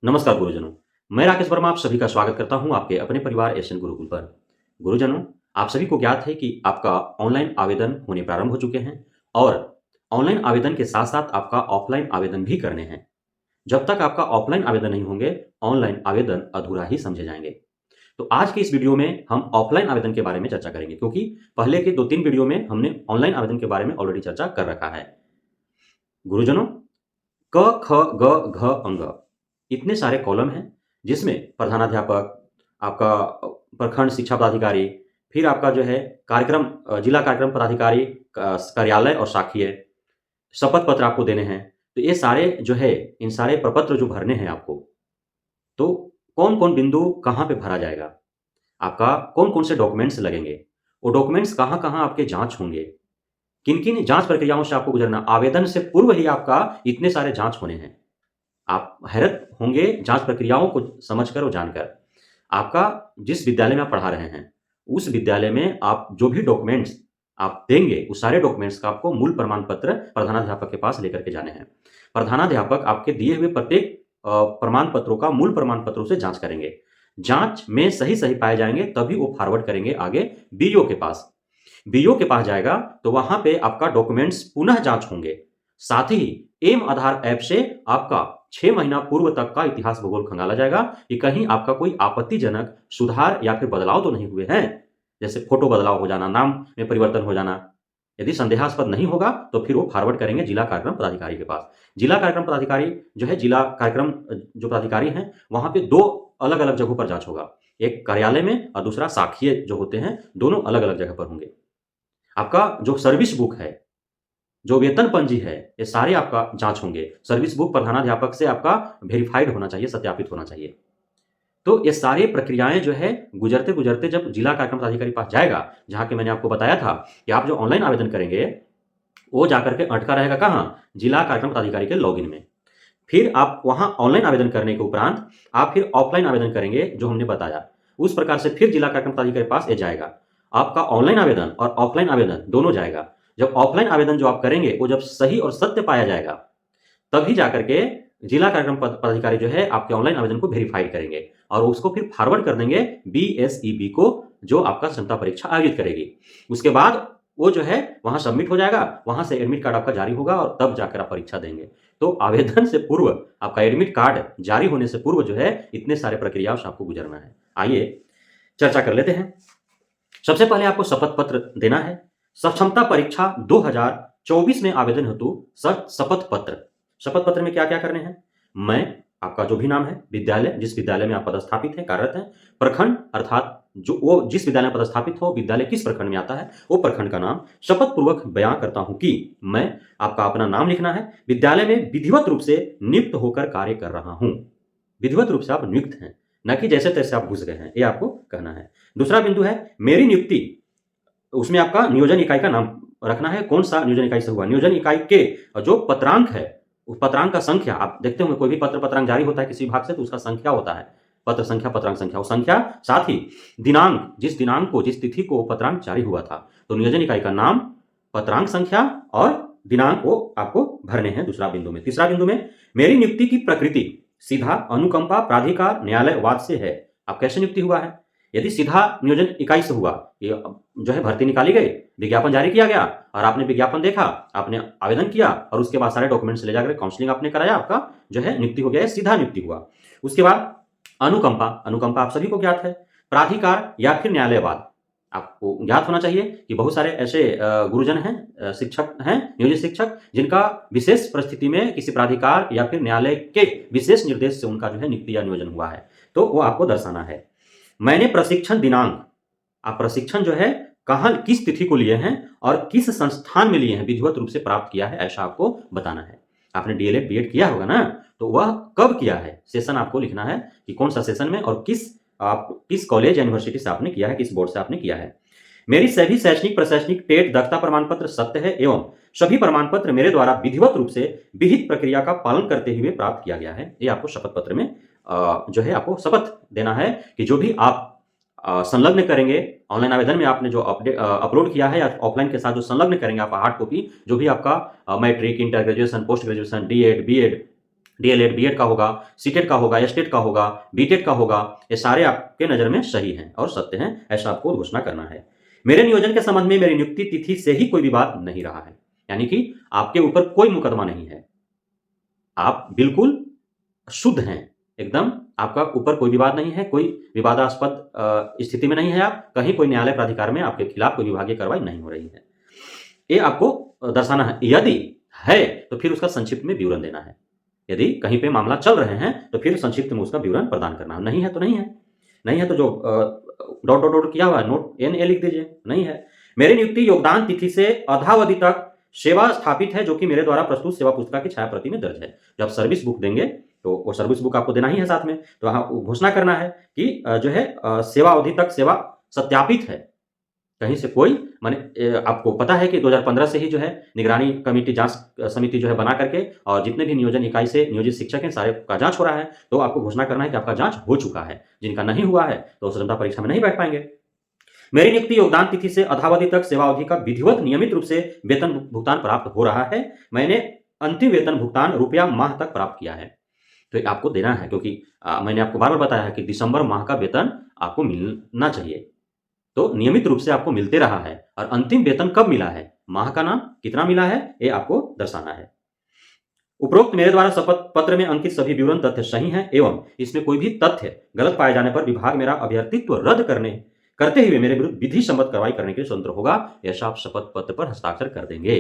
नमस्कार गुरुजनों, मैं राकेश वर्मा आप सभी का स्वागत करता हूं आपके अपने परिवार एशियन गुरुकुल पर। गुरुजनों, आप सभी को ज्ञात है कि आपका ऑनलाइन आवेदन होने प्रारंभ हो चुके हैं और ऑनलाइन आवेदन के साथ-साथ आपका ऑफलाइन आवेदन भी करने हैं। जब तक आपका ऑफलाइन आवेदन नहीं होंगे, ऑनलाइन आवेदन अधूरा ही समझे जाएंगे। तो आज के इस वीडियो में हम ऑफलाइन आवेदन के बारे में चर्चा करेंगे क्योंकि पहले के 2-3 वीडियो में हमने ऑनलाइन आवेदन के बारे में ऑलरेडी चर्चा कर रखा है। गुरुजनों, क, ख, ग, घ, अंग इतने सारे कॉलम हैं जिसमें प्रधानाध्यापक, आपका प्रखंड शिक्षा पदाधिकारी, फिर आपका जो है जिला कार्यक्रम पदाधिकारी का कार्यालय और शाखीय, शपथ पत्र आपको देने हैं। तो ये सारे जो है इन सारे प्रपत्र जो भरने हैं आपको, तो कौन-कौन बिंदु कहाँ पे भरा जाएगा? आपका कौन-कौन से डॉक्यूमेंट्स लगेंगे? वो डॉक्यूमेंट्स कहाँ-कहाँ आपके जाँच होंगे? किन-किन जाँच प्रक्रियाओं से आपको गुज़रना? आवेदन से पूर्व ही आपका इतने सारे जाँच होने हैं। आप हैरत होंगे जाँच प्रक्रियाओं को समझकर और जानकर। आपका जिस विद्यालय में आप पढ़ा रहे हैं, उस विद्यालय में आप जो भी डॉक्यूमेंट्स आप देंगे, उस सारे डॉक्यूमेंट्स का आपको मूल प्रमाण पत्र प्रधानाध्यापक के पास लेकर के जाने हैं। प्रधानाध्यापक आपके दिए हुए प्रत्येक प्रमाण पत्रों का मूल प्रमाण पत्रों से जाँच करेंगे। जाँच में सही-सही पाए जाएँगे, तभी वो फॉरवर्ड करेंगे आगे बीईओ के पास। बीईओ के पास जाएगा, तो वहाँ पे आपका डॉक्यूमेंट्स पुनः जाँच होंगे। साथ ही एम आधार ऐप से आपका 6 महीना पूर्व तक का इतिहास भूगोल खंगाला जाएगा कि कहीं आपका कोई आपत्तिजनक सुधार या फिर बदलाव तो नहीं हुए हैं। जैसे फ़ोटो बदलाव हो जाना, नाम में परिवर्तन हो जाना। यदि संदेहास्पद नहीं होगा, तो फिर वो फॉरवर्ड करेंगे जिला कार्यक्रम पदाधिकारी के पास। जिला कार्यक्रम पदाधिकारी जो है जिला कार्यक्रम जो पदाधिकारी हैं, वहाँ पे 2 अलग-अलग जगहों पर जाँच होगा। एक कार्यालय में और दूसरा शाखीय जो होते हैं, दोनों अलग-अलग जगह पर होंगे। आपका जो सर्विस बुक है, जो वेतन पंजी है, ये सारे आपका जाँच होंगे। सर्विस बुक प्रधानाध्यापक से आपका वेरिफाइड होना चाहिए, सत्यापित होना चाहिए। तो ये सारी प्रक्रियाएँ जो है गुज़रते-गुज़रते जब जिला कार्यक्रम पदाधिकारी के पास जाएगा, जहाँ के मैंने आपको बताया था कि आप जो ऑनलाइन आवेदन करेंगे, वो जाकर के अटका रहेगा कहाँ? जिला कार्यक्रम पदाधिकारी के लॉगिन में। फिर आप वहाँ ऑनलाइन आवेदन करने के उपरांत आप फिर ऑफलाइन आवेदन करेंगे जो हमने बताया। उस प्रकार से फिर जिला कार्यक्रम पदाधिकारी के पास ये जाएगा। आपका ऑनलाइन आवेदन और ऑफलाइन आवेदन दोनों जाएगा। जब ऑफलाइन आवेदन जो आप करेंगे वो जब सही और सत्य पाया जाएगा, तभी जाकर के जिला कार्यक्रम पदाधिकारी जो है आपके ऑनलाइन आवेदन को वेरीफाइड करेंगे और उसको फिर फॉरवर्ड कर देंगे बीएसईबी को, जो आपका क्षमता परीक्षा आयोजित करेगी। उसके बाद वो जो है वहाँ सबमिट हो जाएगा, वहाँ से एडमिट कार्ड आपका जारी होगा और तब जाकर आप परीक्षा देंगे। तो आवेदन से पूर्व आपका एडमिट कार्ड जारी होने से पूर्व जो है इतने सारे प्रक्रियाओं से आपको गुजरना है। आइए चर्चा कर लेते हैं। सबसे पहले आपको शपथ पत्र देना है। सक्षमता परीक्षा 2024 में आवेदन हेतु शपथ पत्र। शपथ पत्र में क्या-क्या करने हैं? मैं, आपका जो भी नाम है, विद्यालय, जिस विद्यालय में आप पदस्थापित हैं, कार्यरत हैं, प्रखंड अर्थात जो वो जिस विद्यालय में पदस्थापित हो, विद्यालय किस प्रखंड में आता है, वो प्रखंड का नाम शपथ पूर्वक बयान करता हूँ कि मैं, आपका अपना नाम लिखना है, विद्यालय में विधिवत रूप से नियुक्त होकर कार्य कर रहा हूँ। विधिवत रूप से आप नियुक्त हैं, न कि जैसे-तैसे आप घुस गए हैं, ये आपको कहना है। दूसरा बिंदु है मेरी नियुक्ति, उसमें आपका नियोजन इकाई का नाम रखना है, कौन-सा नियोजन इकाई से हुआ। नियोजन इकाई के जो पत्रांक है, उस पत्रांक का संख्या आप देखते होंगे, कोई भी पत्रांक जारी होता है किसी विभाग से तो उसका संख्या होता है। पत्र संख्या, पत्रांक संख्या, वो संख्या, साथ ही दिनांक, जिस दिनांक को, जिस तिथि को पत्रांक जारी हुआ था। तो नियोजन इकाई का नाम, पत्रांक संख्या और दिनांक वो आपको भरने हैं दूसरा बिंदु में। तीसरा बिंदु में मेरी नियुक्ति की प्रकृति सीधा, अनुकंपा, प्राधिकार, न्यायालयवाद से है। अब कैसे नियुक्ति हुआ है? यदि सीधा नियोजन इकाई से हुआ, ये जो है भर्ती निकाली गई, विज्ञापन जारी किया गया और आपने विज्ञापन देखा, आपने आवेदन किया और उसके बाद सारे डॉक्यूमेंट्स ले जाकर काउंसलिंग आपने कराया, आपका जो है नियुक्ति हो गया, सीधा नियुक्ति हुआ। उसके बाद अनुकंपा, अनुकंपा आप सभी को ज्ञात है। प्राधिकार या फिर न्यायालयवाद, आपको ज्ञात होना चाहिए कि बहुत सारे ऐसे गुरुजन हैं, शिक्षक हैं, नियोजित शिक्षक, जिनका विशेष परिस्थिति में किसी प्राधिकार या फिर न्यायालय के विशेष निर्देश से उनका जो है नियुक्ति या नियोजन हुआ है, तो वो आपको दर्शाना है। मैंने प्रशिक्षण दिनांक, आप प्रशिक्षण जो है कहाँ, किस तिथि को लिए हैं और किस संस्थान में लिए हैं, विधिवत रूप से प्राप्त किया है, ऐसा आपको बताना है। आपने डीएलएड, बीएड किया होगा ना, तो वह कब किया है, सेशन आपको लिखना है कि कौन सा सेशन में और किस कॉलेज यूनिवर्सिटी से आपने किया है, किस बोर्ड से आपने किया है। मेरी सभी शैक्षणिक, प्रशैक्षणिक, टेट, दक्षता प्रमाण पत्र सत्य है एवं सभी प्रमाण पत्र मेरे द्वारा विधिवत रूप से विहित प्रक्रिया का पालन करते हुए प्राप्त किया गया है। ये आपको शपथ पत्र में जो है आपको शपथ देना है कि जो भी आप संलग्न करेंगे ऑनलाइन आवेदन में, आपने जो अपलोड किया है या ऑफलाइन के साथ जो संलग्न करेंगे आप हार्ड कॉपी, जो भी आपका matric, inter graduation, post graduation, DEd, BEd, DElEd, BEd का होगा, सीटेट का होगा, एसटेट का होगा, बीटेट का होगा, ये सारे आपके नज़र में सही हैं और सत्य हैं, ऐसा आपको घोषणा करना है। मेरे नियोजन के संबंध में मेरी नियुक्ति तिथि से ही कोई विवाद नहीं रहा है, यानी कि आपके ऊपर कोई मुकदमा नहीं है, आप बिल्कुल शुद्ध हैं, एकदम आपका ऊपर कोई विवाद नहीं है, कोई विवादास्पद स्थिति में नहीं है आप, कहीं कोई न्यायालय प्राधिकार में आपके खिलाफ कोई विभागीय कार्रवाई नहीं हो रही है। ये आपको दर्शाना है। यदि है तो फिर उसका संक्षिप्त में विवरण देना है। यदि कहीं पे मामला चल रहे हैं तो फिर संक्षिप्त में उसका विवरण प्रदान करना है। नहीं है तो नहीं है, नहीं है तो जो डॉट डॉट डॉट किया हुआ है नोट एन ए लिख दीजिए, नहीं है। मेरी नियुक्ति योगदान तिथि से अधावधि तक सेवा स्थापित है, जो कि मेरे द्वारा प्रस्तुत सेवा पुस्तिका की छाया प्रति में दर्ज है। जब सर्विस बुक देंगे तो वो सर्विस बुक आपको देना ही है साथ में, तो वहाँ घोषणा करना है कि जो है सेवा अवधि तक सेवा सत्यापित है। कहीं से कोई माने आपको पता है कि 2015 से ही जो है निगरानी कमेटी जांच समिति जो है बना करके और जितने भी नियोजन इकाई से नियोजित शिक्षक हैं सारे का जांच हो रहा है, तो आपको घोषणा करना है कि आपका जांच हो चुका है। जिनका नहीं हुआ है तो क्षमता परीक्षा में नहीं बैठ पाएंगे। मेरी नियुक्ति योगदान तिथि से अधावधि तक सेवा अवधि का विधिवत नियमित रूप से वेतन भुगतान प्राप्त हो रहा है। मैंने अंतिम वेतन भुगतान रुपया माह तक प्राप्त किया है, तो आपको देना है, क्योंकि मैंने आपको बार बार बताया है कि दिसंबर माह का वेतन आपको मिलना चाहिए, तो नियमित रूप से आपको मिलते रहा है। और अंतिम वेतन कब मिला है, माह का नाम कितना मिला है, ये आपको दर्शाना है। उपरोक्त मेरे द्वारा शपथ पत्र में अंकित सभी विवरण तथ्य सही हैं एवं इसमें कोई भी तथ्य गलत पाए जाने पर विभाग मेरा अभ्यर्थित्व रद्द करते हुए मेरे विरुद्ध विधि सम्मत कार्रवाई करने के लिए स्वतंत्र होगा। ऐसा आप शपथ पत्र पर हस्ताक्षर कर देंगे।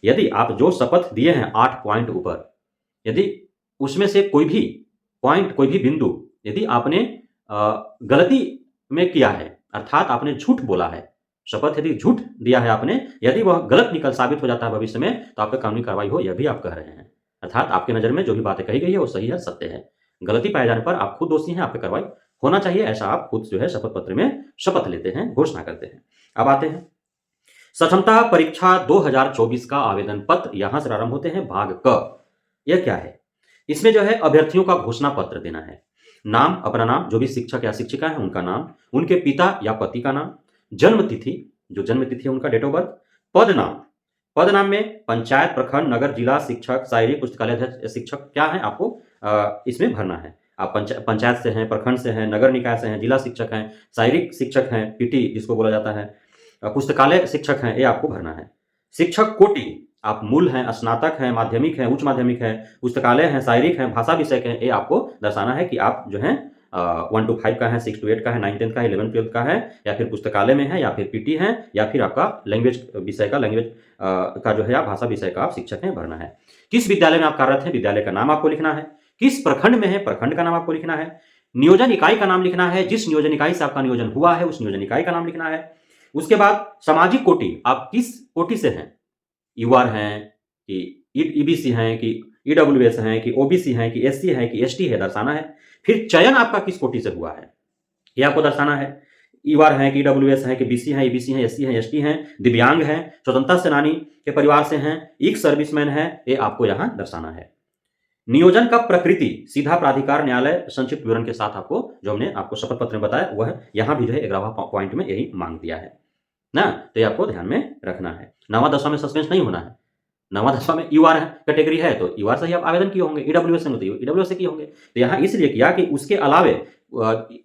यदि आप जो शपथ दिए हैं 8 पॉइंट ऊपर, यदि उसमें से कोई भी पॉइंट, कोई भी बिंदु यदि आपने गलती में किया है, अर्थात आपने झूठ बोला है, शपथ यदि झूठ दिया है आपने, यदि वह गलत निकल साबित हो जाता है भविष्य में, तो आप पे कानूनी कार्रवाई हो, यह भी आप कह रहे हैं। अर्थात आपके नजर में जो भी बातें कही गई है वो सही है, सत्य है। गलती पाए जाने पर आप खुद दोषी हैं, आप पे कार्रवाई होना चाहिए, ऐसा आप खुद जो है शपथ पत्र में शपथ लेते हैं, घोषणा करते हैं। अब आते हैं सक्षमता परीक्षा 2024 का आवेदन पत्र, यहां से प्रारंभ होते हैं भाग क। यह क्या है, इसमें जो है अभ्यर्थियों का घोषणा पत्र देना है। नाम, अपना नाम, जो भी शिक्षक या शिक्षिका है उनका नाम, उनके पिता या पति का नाम, जन्म तिथि, जो जन्म तिथि है उनका डेट ऑफ बर्थ, पद नाम, पद नाम में पंचायत, प्रखंड, नगर, जिला शिक्षक, शायरी, पुस्तकालय अध्यक्ष, शिक्षक क्या है आपको इसमें भरना है। आप पंचायत से हैं, प्रखंड से हैं, नगर निकाय से हैं, जिला शिक्षक हैं, शायरिक शिक्षक हैं, पीटी जिसको बोला जाता है, पुस्तकालय शिक्षक हैं, ये आपको भरना है। शिक्षक कोटि, आप मूल हैं, स्नातक हैं, माध्यमिक हैं, उच्च माध्यमिक हैं, पुस्तकालय हैं, शायरिक हैं, भाषा विषय के हैं, ये आपको दर्शाना है कि आप जो हैं 1 to 5 का है, 6 to 8 का है, 9 10 का है, 11 12 का है, या फिर पुस्तकालय में है, या फिर पीटी है, या फिर आपका लैंग्वेज विषय का, लैंग्वेज का जो है आप भाषा विषय का आप शिक्षक हैं, भरना है। किस विद्यालय में आप कार्यरत हैं, विद्यालय का नाम आपको लिखना है। किस प्रखंड में है, प्रखंड का नाम आपको लिखना है। नियोजन इकाई का नाम लिखना है, जिस नियोजन इकाई से आपका नियोजन हुआ है उस नियोजन इकाई का नाम लिखना है। उसके बाद सामाजिक कोटि, आप किस कोटि से हैं, यूआर हैं कि ईबीसी हैं कि ईडब्ल्यूएस हैं कि ओबीसी हैं कि एससी हैं कि एसटी है, दर्शाना है। फिर चयन आपका किस कोटि से हुआ है ये आपको दर्शाना है। ईआर हैं कि ईडब्ल्यूएस हैं कि बीसी हैं, ईबीसी हैं, एससी हैं, एसटी हैं, दिव्यांग हैं, स्वतंत्रता सेनानी के परिवार से हैं, एक सर्विसमैन है, ये आपको यहां दर्शाना है। नियोजन का प्रकृति सीधा प्राधिकार न्यायालय संक्षिप्त विवरण के साथ आपको जो हमने आपको शपथ पत्र में बताया वह यहां भी जो है 11वां पॉइंट में यही मांग दिया है ना, तो ये आपको ध्यान में रखना है। 9वां 10वां में सस्पेंस नहीं होना है। 9वां 10वां में यूआर कैटेगरी है तो यूआर से ही आप आवेदन किए होंगे, ईडब्ल्यूएस से तो ईडब्ल्यूएस से किए होंगे, तो यहाँ इसलिए किया कि उसके अलावे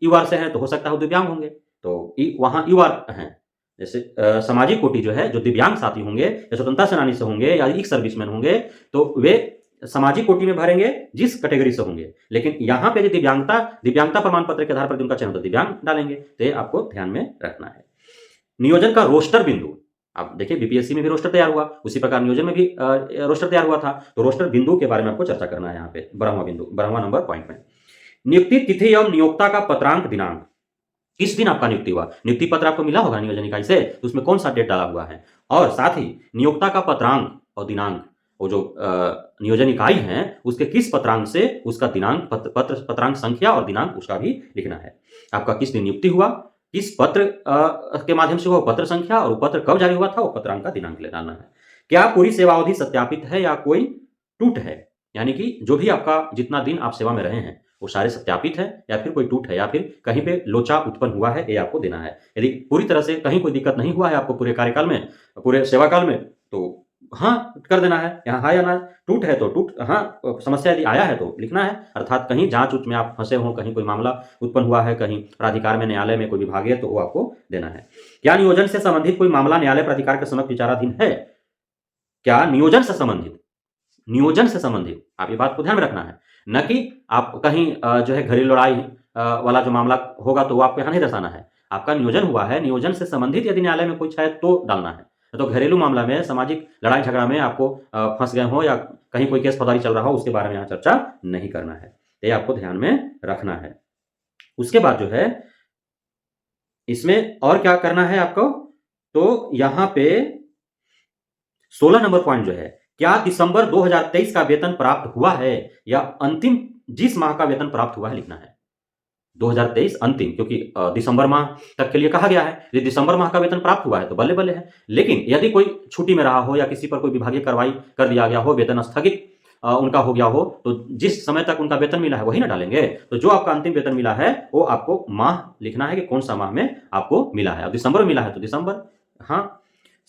यूआर से है तो हो सकता है दिव्यांग होंगे, तो वहाँ यूआर हैं। जैसे सामाजिक कोटि जो है, जो दिव्यांग साथी होंगे या स्वतंत्रता सेनानी से होंगे या एक सर्विसमैन होंगे तो वे सामाजिक कोटि में भरेंगे जिस कैटेगरी से होंगे, लेकिन यहाँ पे दिव्यांगता प्रमाण पत्र के आधार पर उनका चयन होता है दिव्यांग डालेंगे, तो ये आपको ध्यान में रखना है। नियोजन का रोस्टर बिंदु, आप देखिए बीपीएससी में भी रोस्टर तैयार हुआ, उसी प्रकार नियोजन में भी रोस्टर तैयार हुआ था, तो रोस्टर बिंदु के बारे में आपको चर्चा करना है। यहाँ पे 12वां नंबर पॉइंट में नियुक्ति तिथि एवं नियोक्ता का पत्रांक दिनांक, किस दिन आपका नियुक्ति हुआ, नियुक्ति पत्र आपको मिला होगा नियोजन इकाई से, तो उसमें कौन सा डेट डाला हुआ है, और साथ ही नियोक्ता का पत्रांक और दिनांक, वो जो नियोजन इकाई है उसके किस पत्रांक से उसका दिनांक, पत्रांक संख्या और दिनांक उसका भी लिखना है। आपका किस दिन नियुक्ति हुआ, किस पत्र के माध्यम से हुआ, पत्र संख्या, और वो पत्र कब जारी हुआ था, वो पत्रांक का दिनांक लेना है। क्या पूरी सेवावधि सत्यापित है या कोई टूट है, यानी कि जो भी आपका जितना दिन आप सेवा में रहे हैं वो सारे सत्यापित है या फिर कोई टूट है या फिर कहीं पे लोचा उत्पन्न हुआ है, ये आपको देना है। यदि पूरी तरह से कहीं कोई दिक्कत नहीं हुआ है आपको पूरे कार्यकाल में, पूरे सेवा काल में, तो हाँ, कर देना है, यहाँ हाँ या ना, टूट है तो टूट, हाँ, समस्या यदि आया है तो लिखना है, अर्थात कहीं जाँच-ऊँच में आप फँसे हों, कहीं कोई मामला उत्पन्न हुआ है, कहीं प्राधिकार में, न्यायालय में कोई विभागीय, तो वो आपको देना है। क्या नियोजन से संबंधित कोई मामला न्यायालय प्राधिकार के समक्ष विचाराधीन है? क्या नियोजन से संबंधित, नियोजन से संबंधित, आप ये बात को ध्यान में रखना है, न कि आप कहीं जो है घरेलू लड़ाई वाला जो मामला होगा तो वो आपको यहाँ नहीं दर्शाना है। आपका नियोजन हुआ है, नियोजन से संबंधित यदि न्यायालय में कुछ है तो डालना है। तो घरेलू मामला में, सामाजिक लड़ाई-झगड़ा में आपको फँस गए हों या कहीं कोई केस फौजदारी चल रहा हो, उसके बारे में यहाँ चर्चा नहीं करना है। ये आपको ध्यान में रखना है। उसके बाद जो है, इसमें और क्या करना है आपको, तो यहाँ पे 16 नंबर पॉइंट जो है, क्या दिसंबर 2023 का वेतन प्राप्त हुआ है या अंतिम जिस माह का वेतन प्राप्त हुआ है लिखना है। 2023 अंतिम, क्योंकि दिसंबर माह तक के लिए कहा गया है। यदि दिसंबर माह का वेतन प्राप्त हुआ है तो बल्ले-बल्ले है। लेकिन यदि कोई छुट्टी में रहा हो या किसी पर कोई विभागीय कार्रवाई कर दिया गया हो, वेतन स्थगित उनका हो गया हो, तो जिस समय तक उनका वेतन मिला है वही ना डालेंगे। तो जो आपका अंतिम वेतन मिला है वो आपको माह लिखना है कि कौन-सा माह में आपको मिला है। अब दिसंबर में मिला है तो दिसंबर, हाँ।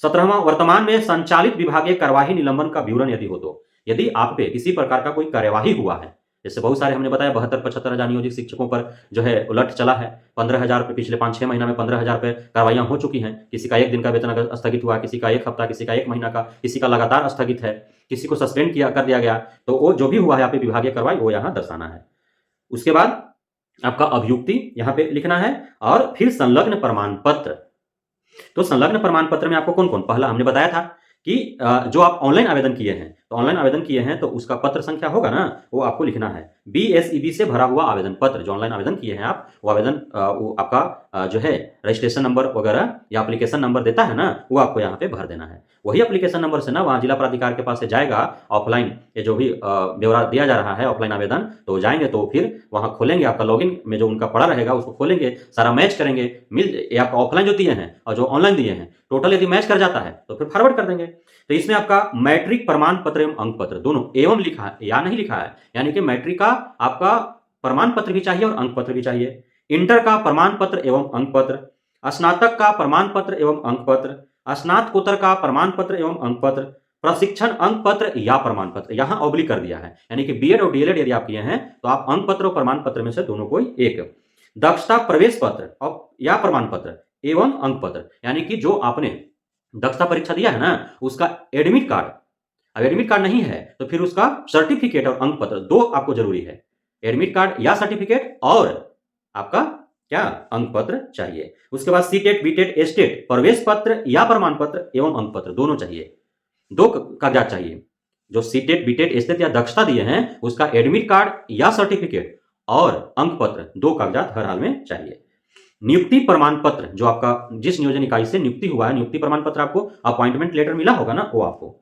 17वां, वर्तमान में संचालित विभागीय कार्यवाही निलंबन का विवरण यदि हो तो। यदि आप पे किसी प्रकार का कोई कार्यवाही हुआ है, जैसे बहुत सारे हमने बताया 72-75 हजार नियोजित शिक्षकों पर जो है उलट चला है, 15,000 रुपए पिछले 5-6 महीना में 15,000 रुपए कार्रवाइयां हो चुकी हैं। किसी का 1 दिन का वेतन अगर स्थगित हुआ, किसी का 1 हफ्ता, किसी का 1 महीना का, किसी का लगातार स्थगित है, किसी को सस्पेंड कर दिया गया, तो वो जो भी हुआ है यहाँ पे विभागीय कार्रवाई वो यहाँ दर्शाना है। उसके बाद आपका अभियुक्ति यहाँ पे लिखना है और फिर संलग्न प्रमाण पत्र। तो संलग्न प्रमाण पत्र में आपको कौन-कौन, पहला हमने बताया था कि जो आप ऑनलाइन आवेदन किए हैं, तो ऑनलाइन आवेदन किए हैं तो उसका पत्र संख्या होगा ना, वो आपको लिखना है। बीएसईबी से भरा हुआ आवेदन पत्र, जो ऑनलाइन आवेदन किए हैं आप, वो आवेदन वो आपका जो है रजिस्ट्रेशन नंबर वगैरह या एप्लीकेशन नंबर देता है ना, वो आपको यहाँ पे भर देना है। वही एप्लीकेशन नंबर से ना वहाँ जिला प्राधिकार के पास से जाएगा, ऑफलाइन ये जो भी ब्यौरा दिया जा रहा है ऑफलाइन आवेदन, तो जाएंगे तो फिर वहाँ खोलेंगे, आपका लॉगिन में जो उनका पड़ा रहेगा उसको खोलेंगे, सारा मैच करेंगे, ये आपका ऑफलाइन जो दिए हैं और जो ऑनलाइन दिए हैं, टोटल यदि मैच कर जाता है तो फिर फॉरवर्ड कर देंगे। तो इसमें आपका मैट्रिक प्रमाण पत्र एवं अंक पत्र दोनों एवं लिखा है या नहीं लिखा है, यानी कि मैट्रिक का आपका प्रमाण पत्र भी चाहिए और अंक पत्र भी चाहिए, इंटर का प्रमाण पत्र एवं अंक पत्र, स्नातक का प्रमाण पत्र एवं अंक पत्र, स्नातकोत्तर का प्रमाण पत्र एवं अंक पत्र, प्रशिक्षण अंक पत्र या प्रमाण पत्र, यहां ऑब्लिक कर दिया है, यानी कि बीएड और डीएलएड यदि आप किए हैं तो आप अंक पत्र और प्रमाण पत्र में से दोनों कोई एक, दक्षता प्रवेश पत्र और या प्रमाण पत्र एवं अंक पत्र, यानी कि जो आपने दक्षता परीक्षा दिया है ना, उसका एडमिट कार्ड, अब एडमिट कार्ड नहीं है तो फिर उसका सर्टिफिकेट और अंक पत्र दो आपको जरूरी है। एडमिट कार्ड या सर्टिफिकेट और आपका क्या अंक पत्र चाहिए। उसके बाद सीटेट, बीटेट, एस्टेट प्रवेश पत्र या प्रमाण पत्र एवं अंक पत्र दोनों चाहिए, दो कागजात चाहिए। जो सीटेट, बीटेट, एस्टेट या दक्षता दिए हैं उसका एडमिट कार्ड या सर्टिफिकेट और अंक पत्र दो कागजात हर हाल में चाहिए। नियुक्ति प्रमाण पत्र, जो आपका जिस नियोजन इकाई से नियुक्ति हुआ है, नियुक्ति प्रमाण पत्र आपको, अपॉइंटमेंट लेटर मिला होगा ना, वो आपको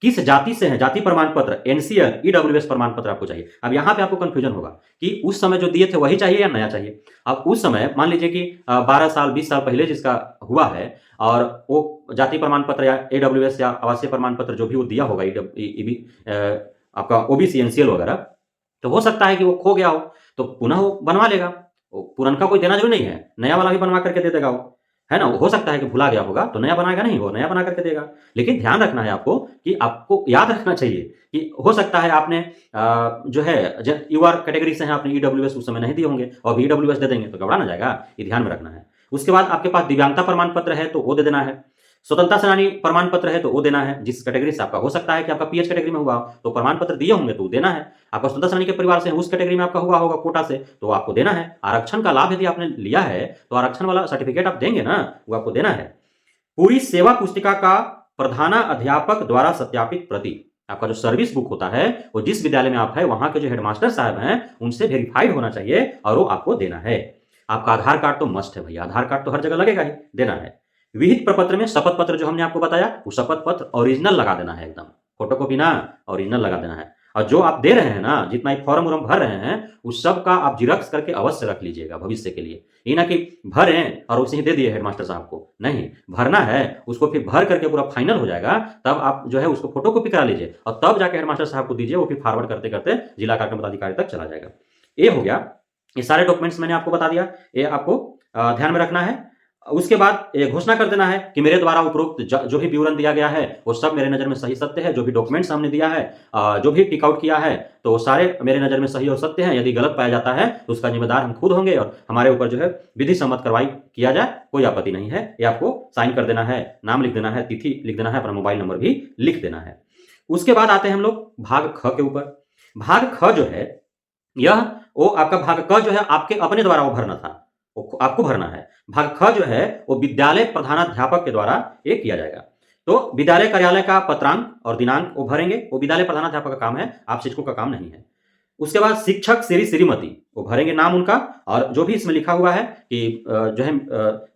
किस जाति से है, जाति प्रमाण पत्र, एनसीएल, ईडब्ल्यूएस प्रमाण पत्र आपको चाहिए। अब यहाँ पे आपको कंफ्यूजन होगा कि उस समय जो दिए थे वही चाहिए या नया चाहिए। अब उस समय मान लीजिए कि 12 साल 20 साल पहले जिसका हुआ है और वो जाति प्रमाण पत्र या ईडब्ल्यूएस या आवासीय प्रमाण पत्र जो भी वो दिया होगा, आपका ओबीसी, एनसीएल वगैरह, तो हो सकता है कि वो खो गया हो तो पुनः वो बनवा लेगा, पुरनका कोई देना जरूरी नहीं है, नया वाला भी बनवा करके दे देगा वो, है ना। हो सकता है कि भुला गया होगा तो नया बनाएगा नहीं, वो नया बना करके देगा। लेकिन ध्यान रखना है आपको कि आपको याद रखना चाहिए कि हो सकता है आपने जो है यूआर कैटेगरी से हैं, आपने ईडब्ल्यूएस उस समय नहीं दिए होंगे और अभी ईडब्ल्यूएस दे देंगे तो घबरा ना जाएगा, ये ध्यान में रखना है। उसके बाद आपके पास दिव्यांगता प्रमाण पत्र है तो वो दे देना है, स्वतंत्रता सेनानी प्रमाण पत्र है तो वो देना है, जिस कैटेगरी से आपका, हो सकता है कि आपका पीएच कैटेगरी में हुआ तो प्रमाण पत्र दिए होंगे तो देना है। आपका स्वतंत्रता सेनानी के परिवार से उस कैटेगरी में आपका हुआ होगा कोटा से तो आपको देना है। आरक्षण का लाभ यदि आपने लिया है तो आरक्षण वाला सर्टिफिकेट आप देंगे ना, वो आपको देना है। पूरी सेवा पुस्तिका का प्रधानाध्यापक द्वारा सत्यापित प्रति, आपका जो सर्विस बुक होता है वो जिस विद्यालय में आप है वहां के जो हेडमास्टर साहब हैं उनसे वेरीफाइड होना चाहिए और वो आपको देना है। आपका आधार कार्ड तो मस्ट है भैया, आधार कार्ड तो हर जगह लगेगा ही, देना है। विहित प्रपत्र में शपथ पत्र जो हमने आपको बताया वो शपथ पत्र ओरिजिनल लगा देना है, एकदम फोटोकॉपी ना, ओरिजिनल लगा देना है। और जो आप दे रहे हैं ना, जितना फॉर्म वॉर्म भर रहे हैं उस सब का आप जिरक्स करके अवश्य रख लीजिएगा भविष्य के लिए। ये ना कि भरे और उसे ही दे दिए हेडमास्टर साहब को, नहीं, भरना है उसको, फिर भर करके पूरा फाइनल हो जाएगा तब आप जो है उसको फोटोकॉपी करा लीजिए और तब जाके हेडमास्टर साहब को दीजिए, वो फिर फॉरवर्ड करते करते जिला कार्यक्रम पदाधिकारी तक चला जाएगा। ये हो गया, ये सारे डॉक्यूमेंट्स मैंने आपको बता दिया, ये आपको ध्यान में रखना है। उसके बाद ये घोषणा कर देना है कि मेरे द्वारा उपरोक्त जो भी विवरण दिया गया है वो सब मेरे नज़र में सही सत्य है। जो भी डॉक्यूमेंट्स हमने दिया है, जो भी टिक आउट किया है, तो सारे मेरे नज़र में सही और सत्य हैं। यदि गलत पाया जाता है तो उसका जिम्मेदार हम खुद होंगे और हमारे ऊपर जो है विधि सम्मत कार्रवाई किया जाए, कोई आपत्ति नहीं है। ये आपको साइन कर देना है, नाम लिख देना है, तिथि लिख देना है, अपना मोबाइल नंबर भी लिख देना है। उसके बाद आते हैं हम लोग भाग ख के ऊपर। भाग ख जो है, यह वो आपका भाग क जो है आपके अपने द्वारा वो भरना था, वो आपको भरना है। भाग ख जो है वो विद्यालय प्रधानाध्यापक के द्वारा ये किया जाएगा। तो विद्यालय कार्यालय का पत्रांक और दिनांक वो भरेंगे, वो विद्यालय प्रधानाध्यापक का काम है, आप शिक्षकों का काम नहीं है। उसके बाद शिक्षक श्री श्रीमती वो भरेंगे नाम उनका, और जो भी इसमें लिखा हुआ है कि जो है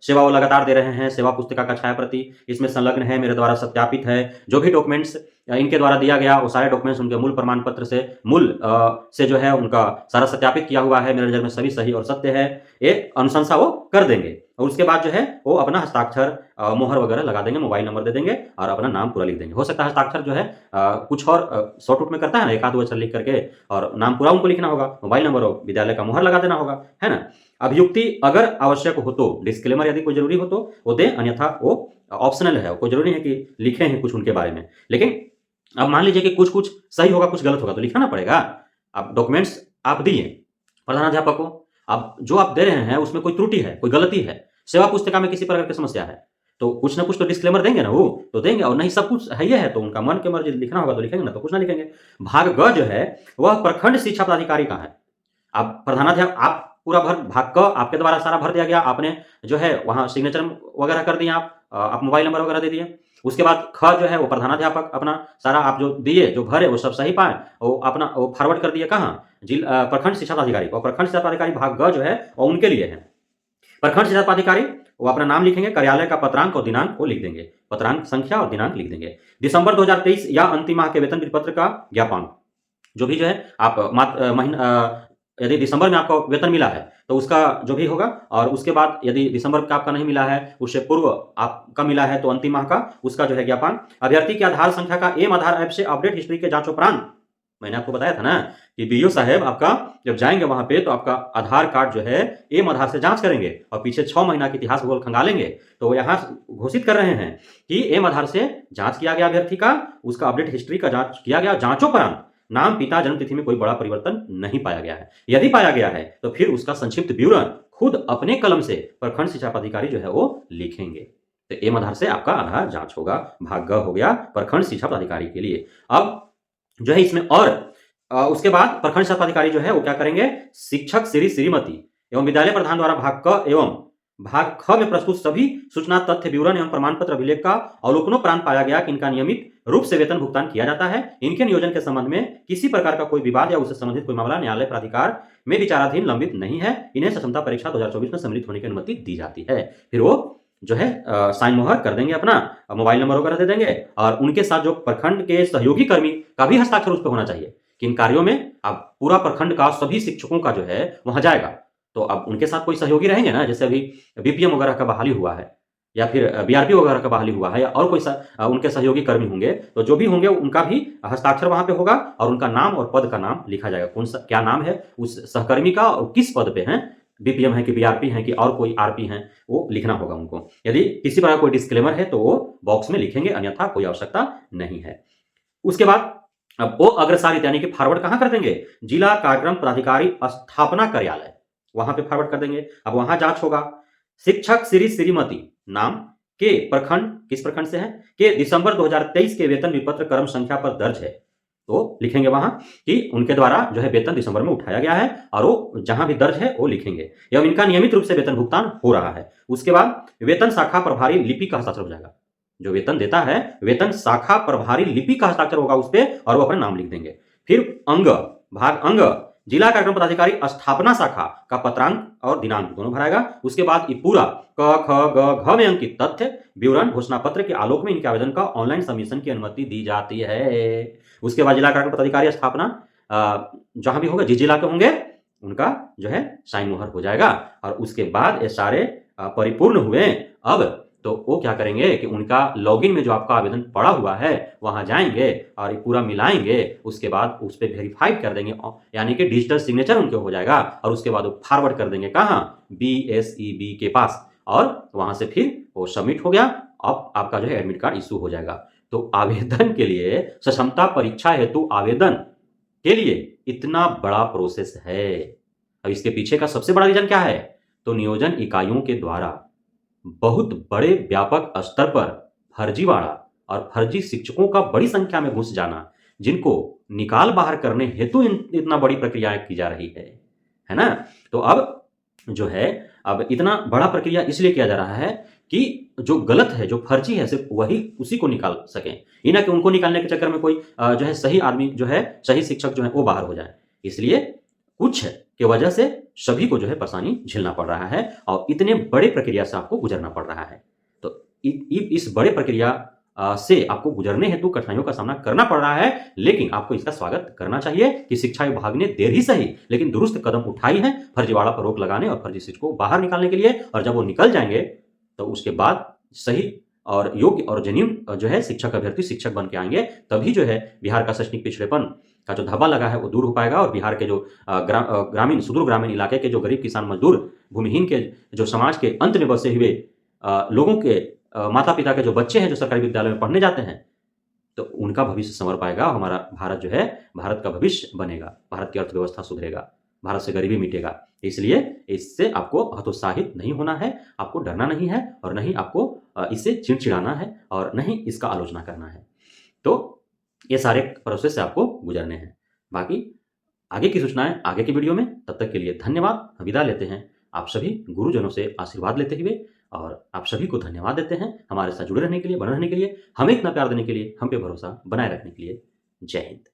सेवा वो लगातार दे रहे हैं, सेवा पुस्तिका का छाया प्रति इसमें संलग्न है, मेरे द्वारा सत्यापित है, जो भी डॉक्यूमेंट्स इनके द्वारा दिया गया वो सारे डॉक्यूमेंट्स उनके मूल प्रमाण पत्र से से जो है उनका सारा सत्यापित किया हुआ है, मेरे नज़र में सभी सही और सत्य है, ये अनुशंसा वो कर देंगे। और उसके बाद जो है वो अपना हस्ताक्षर मोहर वगैरह लगा देंगे, मोबाइल नंबर दे देंगे और अपना नाम पूरा लिख देंगे। हो सकता है हस्ताक्षर जो है कुछ और शॉर्ट आउट में करता है ना, एक आध अक्षर लिख करके, और नाम पूरा उनको लिखना होगा, मोबाइल नंबर और विद्यालय का मोहर लगा देना होगा, है ना। अभियुक्ति अगर आवश्यक हो तो, डिस्क्लेमर यदि कोई जरूरी हो तो वो दें, अन्यथा वो ऑप्शनल है, कोई जरूरी है कि लिखे हैं कुछ उनके बारे में। लेकिन अब मान लीजिए कि कुछ कुछ सही होगा कुछ गलत होगा तो लिखना पड़ेगा। अब डॉक्यूमेंट्स आप दिए प्रधानाध्यापक को, अब जो आप दे रहे हैं उसमें कोई त्रुटि है, कोई गलती है, सेवा पुस्तिका में किसी प्रकार की समस्या है, तो कुछ ना कुछ तो डिस्क्लेमर देंगे ना, वो तो देंगे। और नहीं सब कुछ है, ये है तो उनका मन के मर्जी, लिखना होगा तो लिखेंगे, ना तो कुछ ना लिखेंगे। भाग ग जो है वह प्रखंड शिक्षा पदाधिकारी का है। आप प्रधानाध्यापक आप पूरा भर, भाग क आपके द्वारा सारा भर दिया गया, आपने जो है वहां सिग्नेचर वगैरह कर दिए, आप मोबाइल नंबर वगैरह दे दिए। उसके बाद ख जो है वो प्रधानाध्यापक अपना सारा आप जो दिए, जो भरे वो सब सही पाए, वो अपना वो फॉरवर्ड कर दिए कहाँ, प्रखंड शिक्षा पदाधिकारी को। प्रखंड शिक्षा पदाधिकारी भाग ग जो है वो उनके लिए है। प्रखंड शिक्षा पदाधिकारी वो अपना नाम लिखेंगे, कार्यालय का पत्रांक और दिनांक को लिख देंगे, पत्रांक संख्या और दिनांक लिख देंगे। दिसंबर 2023 या अंतिम माह के वेतन पत्र का ज्ञापन, जो भी जो है आप महीना, यदि दिसंबर में आपको वेतन मिला है तो उसका जो भी होगा, और उसके बाद यदि दिसंबर का आपका नहीं मिला है, उससे पूर्व आपका मिला है तो अंतिम माह का उसका जो है ज्ञापन। अभ्यर्थी के आधार संख्या का एम आधार ऐप से अपडेट हिस्ट्री के जांच उपरांत, मैंने आपको बताया था ना कि बीओ साहब आपका जब जाएंगे वहां पे तो आपका आधार कार्ड जो है एम आधार से जांच करेंगे और पीछे 6 महीना की इतिहास भूगोल खंगालेंगे। तो यहाँ घोषित कर रहे हैं कि एम आधार से जांच किया गया अभ्यर्थी का, उसका अपडेट हिस्ट्री का जांच किया गया, जांचोपरांत नाम पिता जन्म तिथि में कोई बड़ा परिवर्तन नहीं पाया गया है। यदि पाया गया है तो फिर उसका संक्षिप्त विवरण खुद अपने कलम से प्रखंड शिक्षा पदाधिकारी जो है वो लिखेंगे। तो एम आधार से आपका आधार जांच होगा। भाग ग हो गया प्रखंड शिक्षा पदाधिकारी के लिए। अब जो है इसमें और उसके बाद प्रखंड शिक्षा पदाधिकारी जो है वो क्या करेंगे, शिक्षक श्री श्रीमती एवं विद्यालय प्रधान द्वारा भाग क एवं भाग ख में प्रस्तुत सभी सूचना तथ्य विवरण एवं प्रमाण पत्र अभिलेख का अवलोकनोपरांत पाया गया कि इनका नियमित रूप से वेतन भुगतान किया जाता है। इनके नियोजन के संबंध में किसी प्रकार का कोई विवाद या उससे संबंधित कोई मामला न्यायालय प्राधिकार में विचाराधीन लंबित नहीं है। इन्हें सक्षमता परीक्षा 2024 में सम्मिलित होने की अनुमति दी जाती है। फिर वो जो है साइन मोहर कर देंगे, अपना मोबाइल नंबर वगैरह दे देंगे, और उनके साथ जो प्रखंड के सहयोगी कर्मी का भी हस्ताक्षर उस पर होना चाहिए कि इन कार्यों में अब पूरा प्रखंड का सभी शिक्षकों का जो है वहां जाएगा। तो अब उनके साथ कोई सहयोगी रहेंगे ना, जैसे अभी बीपीएम वगैरह का बहाली हुआ है या फिर बीआरपी वगैरह का बहाली हुआ है या और कोई उनके सहयोगी कर्मी होंगे, तो जो भी होंगे उनका भी हस्ताक्षर वहां पे होगा और उनका नाम और पद का नाम लिखा जाएगा, कौन सा क्या नाम है उस सहकर्मी का और किस पद पे हैं, बीपीएम है कि बीआरपी है कि और कोई आरपी हैं, वो लिखना होगा उनको। यदि किसी प्रकार कोई डिस्क्लेमर है तो वो बॉक्स में लिखेंगे, अन्यथा कोई आवश्यकता नहीं है। उसके बाद अब वो अग्रसारित यानी कि फॉरवर्ड कहां कर देंगे, जिला कार्यक्रम पदाधिकारी स्थापना कार्यालय, वहां पे फॉरवर्ड कर देंगे। अब वहां जांच होगा, शिक्षक श्री श्रीमती नाम के प्रखंड, किस प्रखंड से है, के दिसंबर 2023 के वेतन विपत्र क्रम संख्या पर दर्ज है, तो लिखेंगे वहां कि उनके द्वारा जो है वेतन दिसंबर में उठाया गया है और वो जहां भी दर्ज है वो लिखेंगे, एवं इनका नियमित रूप से वेतन भुगतान हो रहा है। उसके बाद वेतन शाखा प्रभारी लिपि का हस्ताक्षर हो जाएगा, जो वेतन देता है वेतन शाखा प्रभारी लिपि का हस्ताक्षर होगा उस पर और वो अपना नाम लिख देंगे। फिर अंग, भाग अंग, जिला कार्यक्रम पदाधिकारी स्थापना शाखा का पत्रांक और दिनांक दोनों भराएगा। उसके बाद ये पूरा क ख ग घ में अंकित तथ्य विवरण घोषणा पत्र के आलोक में इनके आवेदन का ऑनलाइन सबमिशन की अनुमति दी जाती है। उसके बाद जिला कार्यक्रम पदाधिकारी स्थापना जहां भी होगा, जिस जिला के होंगे उनका जो है साइन मोहर हो जाएगा। और उसके बाद ये सारे परिपूर्ण हुए, अब तो वो क्या करेंगे कि उनका लॉगिन में जो आपका आवेदन पड़ा हुआ है वहां जाएंगे और ये पूरा मिलाएंगे, उसके बाद उस पर वेरीफाइड कर देंगे, यानी कि डिजिटल सिग्नेचर उनके हो जाएगा और उसके बाद वो फॉरवर्ड कर देंगे कहाँ, BSEB के पास। और वहाँ से फिर वो सबमिट हो गया, अब आपका जो है एडमिट कार्ड इश्यू हो जाएगा। तो आवेदन के लिए सक्षमता परीक्षा हेतु आवेदन के लिए इतना बड़ा प्रोसेस है। अब इसके पीछे का सबसे बड़ा रीज़न क्या है? तो नियोजन इकाइयों के द्वारा बहुत बड़े व्यापक स्तर पर फर्जीवाड़ा और फर्जी शिक्षकों का बड़ी संख्या में घुस जाना, जिनको निकाल बाहर करने हेतु इतना बड़ी प्रक्रिया की जा रही है ना? तो अब जो है, अब इतना बड़ा प्रक्रिया इसलिए किया जा रहा है कि जो गलत है, जो फर्जी है, सिर्फ वही उसी को निकाल सकें। ये ना कि उनको निकालने के चक्कर में कोई जो है सही आदमी जो है, सही शिक्षक जो है वो बाहर हो जाए। इसलिए कुछ की वजह से सभी को जो है परेशानी झेलना पड़ रहा है और इतने बड़े प्रक्रिया से आपको गुजरना पड़ रहा है। तो इस बड़े प्रक्रिया से आपको गुजरने हेतु कठिनाइयों का सामना करना पड़ रहा है, लेकिन आपको इसका स्वागत करना चाहिए कि शिक्षा विभाग ने देर ही सही लेकिन दुरुस्त कदम उठाई है फर्जीवाड़ा पर रोक लगाने और फर्जी शिक्षकों को बाहर निकालने के लिए। और जब वो निकल जाएंगे तो उसके बाद सही और योग्य और जेन्युइन जो है शिक्षक अभ्यर्थी शिक्षक बन के आएंगे, तभी जो है बिहार का शैक्षणिक पिछड़ेपन का जो धब्बा लगा है वो दूर हो पाएगा और बिहार के जो ग्रामीण सुदूर ग्रामीण इलाके के जो गरीब किसान मजदूर भूमिहीन के जो समाज के अंत में बसे हुए लोगों के माता पिता के जो बच्चे हैं जो सरकारी विद्यालय में पढ़ने जाते हैं, तो उनका भविष्य संवर पाएगा। हमारा भारत जो है भारत का भविष्य बनेगा, भारत की अर्थव्यवस्था सुधरेगा, भारत से गरीबी मिटेगा। इसलिए इससे आपको हतोत्साहित नहीं होना है, आपको डरना नहीं है और नहीं आपको इससे चिड़चिड़ाना है और नहीं इसका आलोचना करना है। तो ये सारे प्रोसेस से आपको गुजरने हैं। बाकी आगे की सूचनाएं आगे की वीडियो में। तब तक के लिए धन्यवाद। विदा लेते हैं आप सभी गुरुजनों से आशीर्वाद लेते हुए और आप सभी को धन्यवाद देते हैं हमारे साथ जुड़े रहने के लिए, बने रहने के लिए, हमें इतना प्यार देने के लिए, हम पे भरोसा बनाए रखने के लिए। जय हिंद।